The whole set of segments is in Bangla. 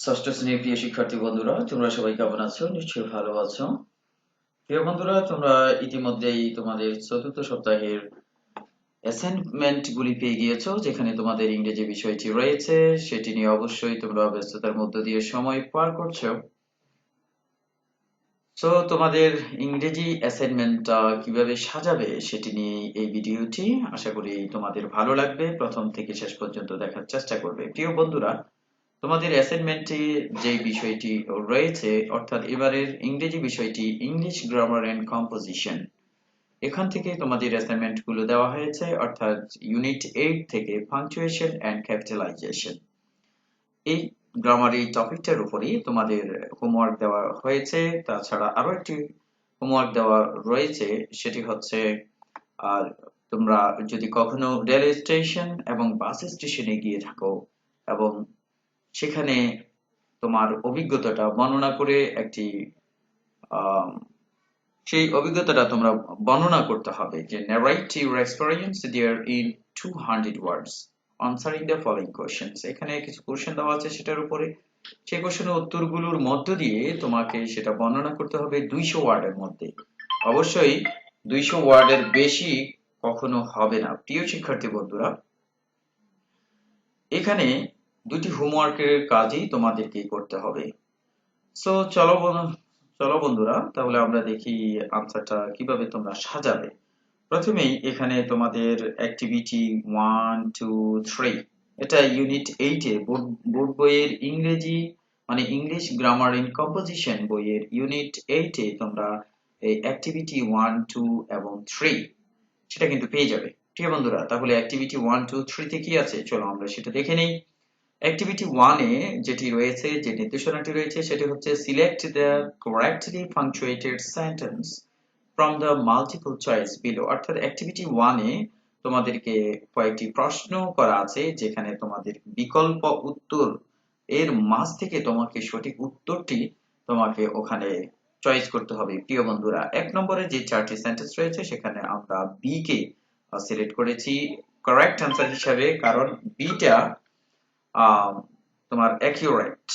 ষষ্ঠ শ্রেণীর প্রিয় শিক্ষার্থী বন্ধুরা, তোমরা সবাই কেমন আছো? নিশ্চয়ই ভালো আছো। প্রিয় বন্ধুরা, তোমরা ইতিমধ্যেই তোমাদের চতুর্থ সপ্তাহের অ্যাসাইনমেন্ট গুলি পেয়ে গিয়েছো, যেখানে তোমাদের ইংরেজি বিষয়টি রয়েছে। সেটি নিয়ে অবশ্যই তোমরা ব্যস্ততার মধ্য দিয়ে সময় পার করছো। সো তোমাদের ইংরেজি অ্যাসাইনমেন্টটা কিভাবে সাজাবে সেটি নিয়ে এই ভিডিওটি। আশা করি তোমাদের ভালো লাগবে। প্রথম থেকে শেষ পর্যন্ত দেখার চেষ্টা করবে। প্রিয় বন্ধুরা, তোমাদের অ্যাসাইনমেন্টে যে বিষয়টি রয়েছে, অর্থাৎ এবারের ইংরেজি বিষয়টি ইংলিশ গ্রামার এন্ড কম্পোজিশন, এখান থেকে তোমাদের অ্যাসাইনমেন্ট গুলো দেওয়া হয়েছে, অর্থাৎ ইউনিট 8 থেকে পাংচুয়েশন এন্ড ক্যাপিটালাইজেশন। এই গ্রামার এই টপিকটার উপরেই তোমাদের হোমওয়ার্ক দেওয়া হয়েছে। তাছাড়া আরো একটি হোমওয়ার্ক দেওয়া রয়েছে, সেটি হচ্ছে আর তোমরা যদি কখনো রেল স্টেশন এবং বাস স্টেশনে গিয়ে থাকো এবং সেখানে তোমার অভিজ্ঞতাটা বর্ণনা করে একটি আম, সেই অভিজ্ঞতাটা তোমরা বর্ণনা করতে হবে, যে narrate your experience there in 200 words answering the following questions। এখানে কিছু কোশ্চেন দেওয়া আছে সেটার উপরে। সেই কোশ্চেনের উত্তরগুলোর মধ্য দিয়ে তোমাকে সেটা বর্ণনা করতে হবে 200 ওয়ার্ডের মধ্যে। অবশ্যই 200 ওয়ার্ডের বেশি কখনো হবে না। প্রিয় শিক্ষার্থী বন্ধুরা, এখানে দুটি হোমওয়ার্কের কাজই তোমাদেরকে করতে হবে। সো চলো বন্ধুরা, তাহলে আমরা দেখি আনসারটা কিভাবে তোমরা সাজাবে। প্রথমেই এখানে তোমাদের অ্যাক্টিভিটি 1 2 3, এটা ইউনিট 8 এ বোর্ড বইয়ের ইংরেজি মানে ইংলিশ গ্রামার ইন কম্পোজিশন বইয়ের ইউনিট 8 এ তোমরা এই অ্যাক্টিভিটি 1 2 এবং 3 সেটা কিন্তু পেয়ে যাবে। ঠিক আছে বন্ধুরা, তাহলে অ্যাক্টিভিটি 1 2 3 তে কি আছে চলো আমরা সেটা দেখে নেই। অ্যাক্টিভিটি 1 এ যেটি রয়েছে, যে নির্দেশনাটি রয়েছে, সেটি হচ্ছে select the correctly পাংচুয়েটেড sentence from the multiple choice below. অর্থাৎ অ্যাক্টিভিটি 1 এ তোমাদেরকে কয়েকটি প্রশ্ন করা আছে, যেখানে তোমাদের বিকল্প উত্তর এর মাঝ থেকে তোমাকে সঠিক উত্তরটি তোমাকে ওখানে চয়েস করতে হবে। প্রিয় বন্ধুরা, 1 নম্বরে যে 4টি সেন্টেন্স রয়েছে সেখানে আমরা বি কে সিলেক্ট করেছি কারেক্ট অ্যান্সার হিসাবে, কারণ বিটা তোমার অ্যাকিউরেট,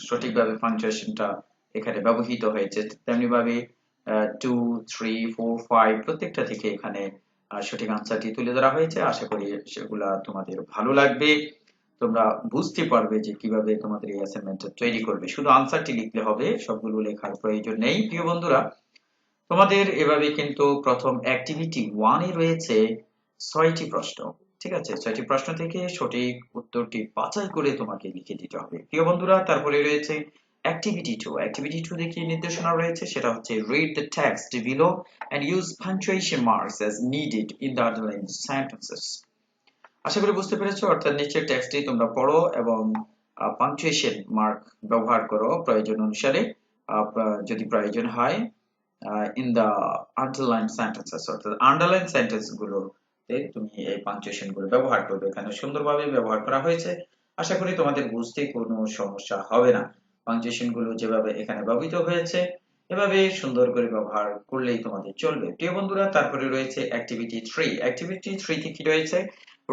সঠিকভাবে পাংচুয়েশনটা এখানে ব্যবহৃত হয়েছে। তেমনি ভাবে 2 3 4 5 প্রত্যেকটা থেকে এখানে সঠিক আনসারটি তুলে ধরা হয়েছে। আশা করি সেগুলা তোমাদের ভালো লাগবে। তোমরা বুঝতে পারবে যে কিভাবে তোমাদের এই অ্যাসাইনমেন্টটা তৈরি করবে। শুধু আনসারটি লিখলে হবে, সবগুলো লেখার প্রয়োজন নেই। প্রিয় বন্ধুরা, তোমাদের এভাবে কিন্তু প্রথম অ্যাক্টিভিটি 1 এ রয়েছে 6টি প্রশ্ন। ঠিক আছে, 6টি প্রশ্ন থেকে সঠিক উত্তরটি বাছাই করে তোমাকে লিখে দিতে হবে। প্রিয় বন্ধুরা, তারপরে রয়েছে অ্যাক্টিভিটি 2। অ্যাক্টিভিটি 2 তে কি নির্দেশনা রয়েছে সেটা হচ্ছে read the text below and use punctuation marks as needed in the underlined sentences। আশা করি বুঝতে পেরেছো। অর্থাৎ নিচের টেক্সটটি তোমরা পড়ো এবং পাংচুয়েশন মার্ক ব্যবহার করো প্রয়োজন অনুসারে, যদি প্রয়োজন হয় ইন দা আন্ডারলাইন সেন্টেন্সেস, অর্থাৎ আন্ডারলাইন সেন্টেন্স গুলোতে তুমি এই পাংচুয়েশন গুলো ব্যবহার করবে। এখানে সুন্দরভাবে ব্যবহার করা হয়েছে। আশা করি তোমাদের বুঝতে কোনো সমস্যা হবে না। পাংচুয়েশন গুলো যেভাবে এখানে ব্যবহৃত হয়েছে এভাবে সুন্দর করে ব্যবহার করলেই তোমাদের চলবে। প্রিয় বন্ধুরা, তারপরে রয়েছে অ্যাক্টিভিটি 3। অ্যাক্টিভিটি 3 তে কি রয়েছে?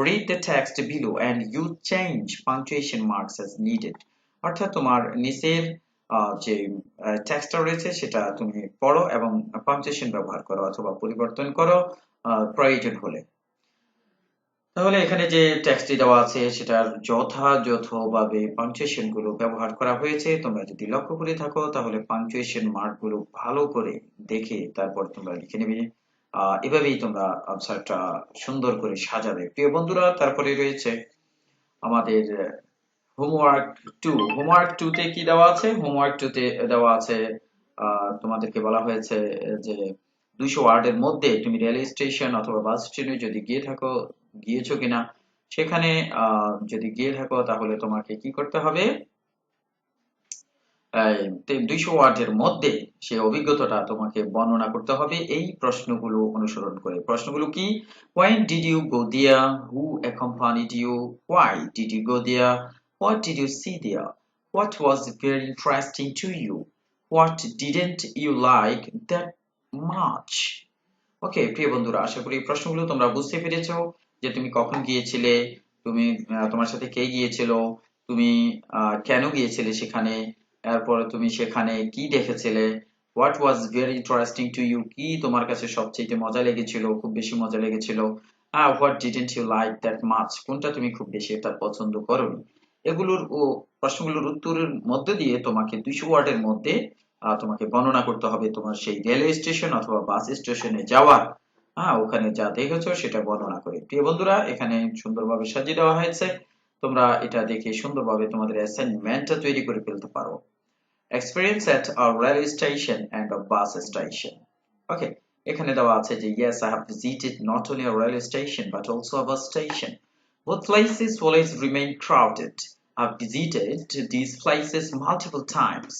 read the text below and you change punctuation marks as needed। অর্থাৎ তোমার নিচের যে টেক্সটটা রয়েছে সেটা তুমি পড়ো এবং পাংচুয়েশন ব্যবহার করো অথবা পরিবর্তন করো প্রয়োজন হলে। তাহলে এখানে যে টেক্সটটি দেওয়া আছে সেটার যথাযথভাবে পাংচুয়েশন গুলো ব্যবহার করা হয়েছে। তোমরা যদি লক্ষ্য করে থাকো তাহলে পাংচুয়েশন মার্ক গুলো ভালো করে দেখে তারপর তোমরা লিখে নেবে। এভাবেই তোমরা আনসারটা সুন্দর করে সাজাবে। প্রিয় বন্ধুরা, তারপরে রয়েছে আমাদের হোমওয়ার্ক 2। হোমওয়ার্ক 2 তে কি দেওয়া আছে? হোমওয়ার্ক 2 তে দেওয়া আছে, তোমাদেরকে বলা হয়েছে যে 200 ওয়ার্ডের মধ্যে তুমি রেল স্টেশন অথবা বাস স্টেশনে যদি গিয়েছো কিনা, সেখানে যদি গিয়ে থাকো তাহলে তোমাকে কি করতে হবে? 200 ওয়ার্ডের মধ্যে সেই অভিজ্ঞতাটা তোমাকে বর্ণনা করতে হবে এই প্রশ্নগুলো অনুসরণ করে। প্রশ্নগুলো কি? when did you go there, who accompanied you, why did you go there, what did you see there, what was very interesting to you, what didn't you like that much। ওকে প্রিয় বন্ধুরা, আশা করি এই প্রশ্নগুলো তোমরা বুঝতে পেরেছো, যে তুমি কখন গিয়েছিলে, তুমি তোমার সাথে কে গিয়েছিল, তুমি কেন গিয়েছিলে সেখানে, এরপরে তুমি সেখানে কি দেখেছিলে, what was very interesting to you, কি তোমার কাছে সবচেয়ে মজা লেগেছিল, খুব বেশি মজা লেগেছিল, what didn't you like that much, কোনটা তুমি খুব বেশি এটা পছন্দ করোনি। এগুলোর ও প্রশ্নগুলোর উত্তরের মধ্যে দিয়ে তোমাকে 200 ওয়ার্ডের মধ্যে তোমাকে বর্ণনা করতে হবে তোমার সেই রেলওয়ে স্টেশন অথবা বাস স্টেশনে যাওয়ার, ওখানে যা দেখেছো সেটা বর্ণনা করে। প্রিয় বন্ধুরা, এখানে সুন্দরভাবে সাজিয়ে দেওয়া হয়েছে, তোমরা এটা দেখে সুন্দরভাবে তোমাদের অ্যাসাইনমেন্টটা তৈরি করে ফেলতে পারো। Experience at a railway station and a bus station. Okay, এখানে দেওয়া আছে যে yes, I have visited not only a railway station but also a bus station. Both places always remain crowded. I've visited these places multiple times.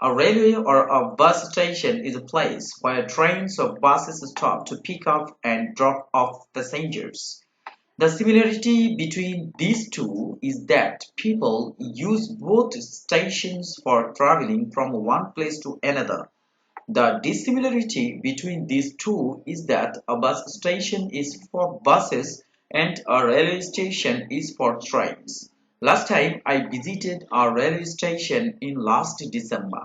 A railway or a bus station is a place where trains or buses stop to pick up and drop off passengers. The similarity between these two is that people use both stations for traveling from one place to another. The dissimilarity between these two is that a bus station is for buses and a railway station is for trains. Last time I visited a railway station in last December.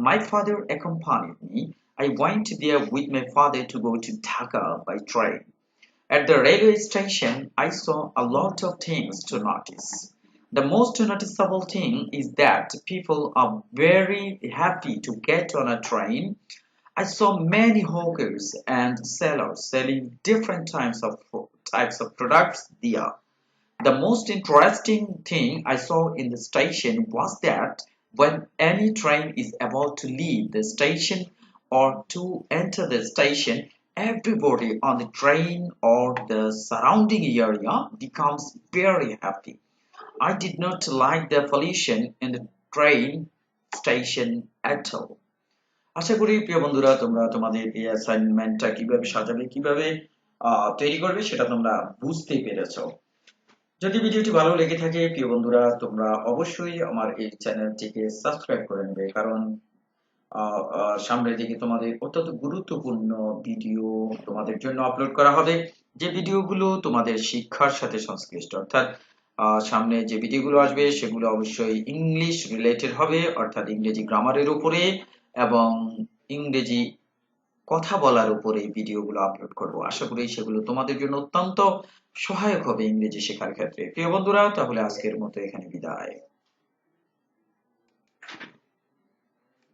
My father accompanied me. I went there with my father to go to Dhaka by train. At the railway station, I saw a lot of things to notice. The most noticeable thing is that people are very happy to get on a train. I saw many hawkers and sellers selling different types of products there. The most interesting thing I saw in the station was that when any train is about to leave the station or to enter the station, everybody on the train or the surrounding area becomes very happy. I did not like the pollution in the train station at all. আশা করি প্রিয় বন্ধুরা তোমরা তোমাদের এই অ্যাসাইনমেন্টটা কিভাবে সাজাবে, কিভাবে তৈরি করবে সেটা তোমরা বুঝতে পেরেছো। যদি ভিডিওটি ভালো লেগে থাকে প্রিয় বন্ধুরা, তোমরা অবশ্যই আমার এই চ্যানেলটিকে সাবস্ক্রাইব করে নেবে, কারণ সামনের দিকে তোমাদের অত্যন্ত গুরুত্বপূর্ণ ভিডিও তোমাদের জন্য আপলোড করা হবে, যে ভিডিওগুলো তোমাদের শিক্ষার সাথে সংশ্লিষ্ট, অর্থাৎ সামনে যে ভিডিওগুলো আসবে সেগুলো অবশ্যই ইংলিশ রিলেটেড হবে, অর্থাৎ ইংরেজি গ্রামারের উপরে এবং ইংরেজি কথা বলার উপরে ভিডিওগুলো আপলোড করব। আশা করি সেগুলো তোমাদের জন্য অত্যন্ত সহায়ক হবে ইংরেজি শেখার ক্ষেত্রে। প্রিয় বন্ধুরা, তাহলে আজকের মতো এখানে বিদায়।